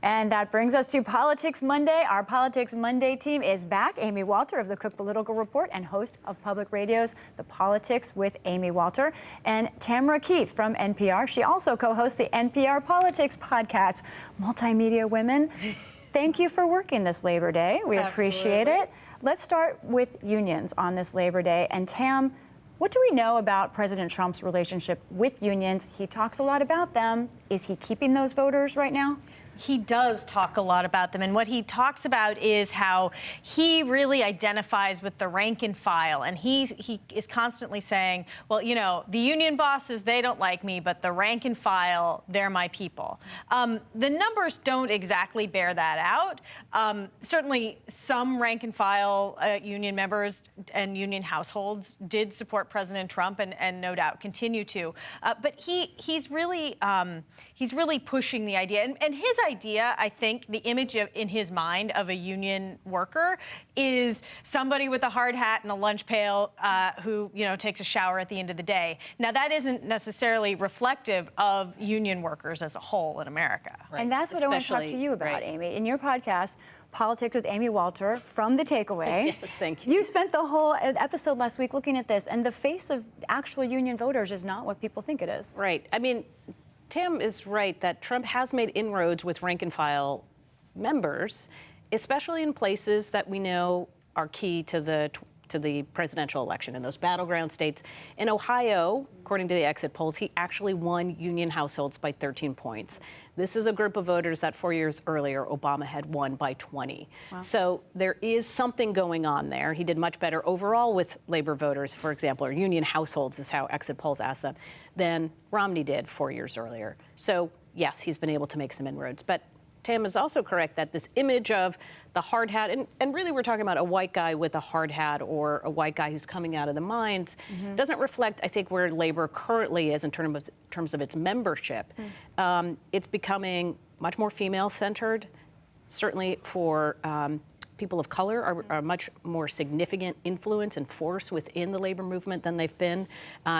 And that brings us to Politics Monday. Our Politics Monday team is back. Amy Walter of the Cook Political Report and host of Public Radio's The Politics with Amy Walter. And Tamara Keith from NPR. She also co-hosts the NPR Politics podcast. Multimedia women, thank you for working this Labor Day. We appreciate it. Let's start with unions on this Labor Day. And Tam, what do we know about President Trump's relationship with unions? He talks a lot about them. Is he keeping those voters right now? He does talk a lot about them, and what he talks about is how he really identifies with the rank and file, and he is constantly saying, well, you know, the union bosses, they don't like me, but the rank and file, they're my people. The numbers don't exactly bear that out. Certainly some rank and file union members and union households did support President Trump and no doubt continue to, but he's really pushing the idea, and his idea, I think, the image in his mind of a union worker is somebody with a hard hat and a lunch pail who, you know, takes a shower at the end of the day. Now, that isn't necessarily reflective of union workers as a whole in America. Right. And that's what I want to talk to you about, Amy. In your podcast, Politics with Amy Walter, from The Takeaway. Yes, thank you. You spent the whole episode last week looking at this, and the face of actual union voters is not what people think it is. Right. I mean, Tam is right that Trump has made inroads with rank and file members, especially in places that we know are key to the presidential election in those battleground states. In Ohio, according to the exit polls, he actually won union households by 13 points. This is a group of voters that 4 years earlier Obama had won by 20. Wow. So there is something going on there. He did much better overall with labor voters, for example, or union households is how exit polls ask them, than Romney did 4 years earlier. So yes, he's been able to make some inroads. But Tam is also correct that this image of the hard hat, and really we're talking about a white guy with a hard hat or a white guy who's coming out of the mines, doesn't reflect, I think, where labor currently is in terms of its membership. It's becoming much more female-centered, certainly for people of color are much more significant influence and force within the labor movement than they've been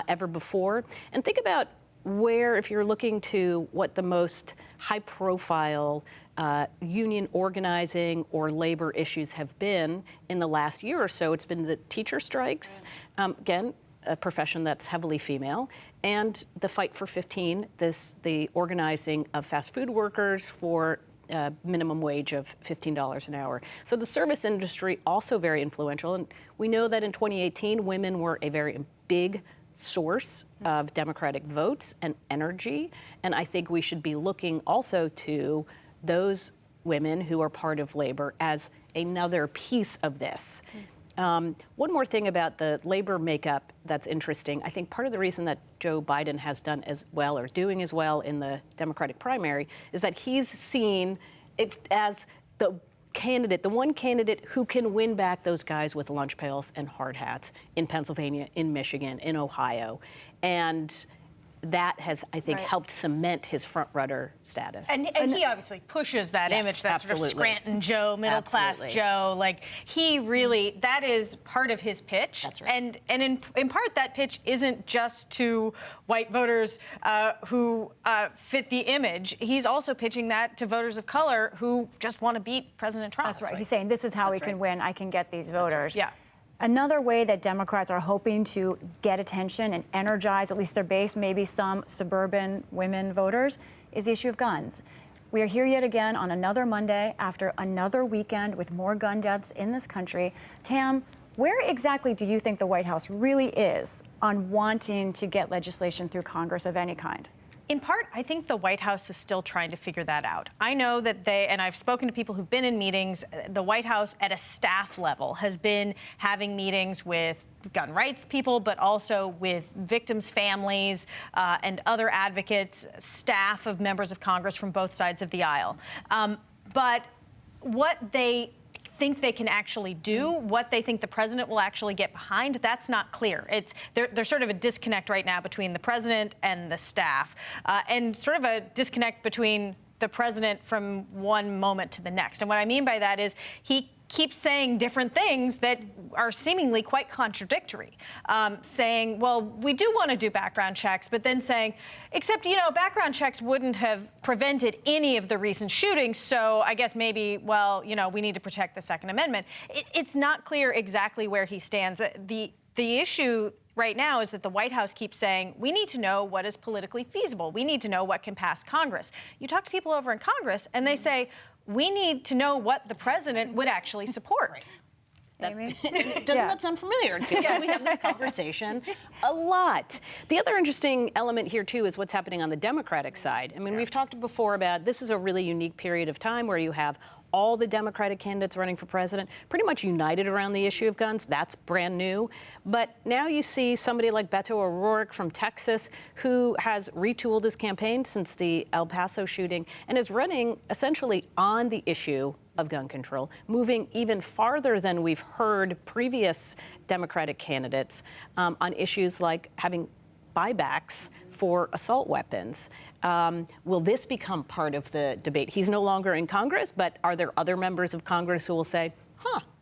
ever before. And think about where, if you're looking to what the most high-profile union organizing or labor issues have been in the last year or so, it's been the teacher strikes, again, a profession that's heavily female, and the fight for 15, the organizing of fast food workers for minimum wage of $15 an hour. So the service industry also very influential, and we know that in 2018, women were a very big source of Democratic votes and energy, and I think we should be looking also to those women who are part of labor as another piece of this. One more thing about the labor makeup that's interesting. I think part of the reason that Joe Biden has done as well or doing as well in the Democratic primary is that he's seen it as the one candidate who can win back those guys with lunch pails and hard hats in Pennsylvania, in Michigan, in Ohio. And that has, I think, helped cement his front-runner status. And he obviously pushes that image, that sort of Scranton Joe, middle-class Joe. Like, he really, that is part of his pitch. That's right. And in part, that pitch isn't just to white voters who fit the image. He's also pitching that to voters of color who just want to beat President Trump. That's right. He's saying, this is how we can win. I can get these voters. Yeah. Another way that Democrats are hoping to get attention and energize at least their base, maybe some suburban women voters, is the issue of guns. We are here yet again on another Monday after another weekend with more gun deaths in this country. Tam, where exactly do you think the White House really is on wanting to get legislation through Congress of any kind? In part, I think the White House is still trying to figure that out. I know that and I've spoken to people who've been in meetings, the White House at a staff level has been having meetings with gun rights people, but also with victims' families and other advocates, staff of members of Congress from both sides of the aisle. But what they think they can actually do, what they think the president will actually get behind, that's not clear. There's sort of a disconnect right now between the president and the staff, and sort of a disconnect between the president from one moment to the next. And what I mean by that is he keeps saying different things that are seemingly quite contradictory, saying, well, we do want to do background checks, but then saying, except, background checks wouldn't have prevented any of the recent shootings, so I guess maybe, well, we need to protect the Second Amendment. It's not clear exactly where he stands. The issue right now is that the White House keeps saying, we need to know what is politically feasible. We need to know what can pass Congress. You talk to people over in Congress, and they say, we need to know what the president would actually support. Amy? Doesn't that sound familiar? It feels like we have this conversation a lot. The other interesting element here, too, is what's happening on the Democratic side. I mean, we've talked before about this is a really unique period of time where you have all the Democratic candidates running for president pretty much united around the issue of guns. That's brand new. But now you see somebody like Beto O'Rourke from Texas who has retooled his campaign since the El Paso shooting and is running essentially on the issue of gun control, moving even farther than we've heard previous Democratic candidates on issues like having buybacks for assault weapons. Will this become part of the debate? He's no longer in Congress, but are there other members of Congress who will say,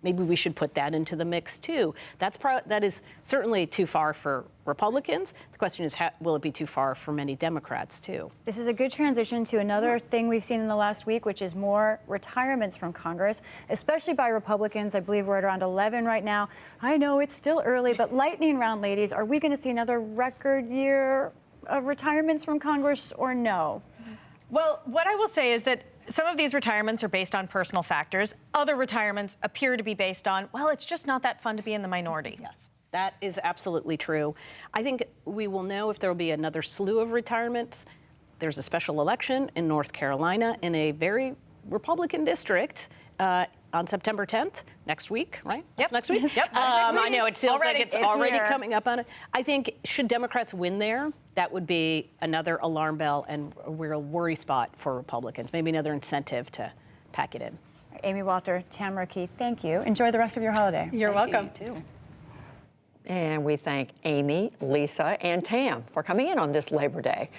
maybe we should put that into the mix too? That is certainly too far for Republicans. The question is, will it be too far for many Democrats too? This is a good transition to another thing we've seen in the last week, which is more retirements from Congress, especially by Republicans. I believe we're at around 11 right now. I know it's still early, but lightning round, ladies. Are we going to see another record year of retirements from Congress or no? Well, what I will say is that some of these retirements are based on personal factors. Other retirements appear to be based on, well, it's just not that fun to be in the minority. Yes, that is absolutely true. I think we will know if there will be another slew of retirements. There's a special election in North Carolina in a very Republican district on September 10th, next week, right? That's next week? Yep. I know, it feels like it's already here. coming up on it. I think should Democrats win there, that would be another alarm bell and a real worry spot for Republicans, maybe another incentive to pack it in. Amy Walter, Tamara Keith, thank you. Enjoy the rest of your holiday. You're welcome. You too. And we thank Amy, Lisa, and Tam for coming in on this Labor Day.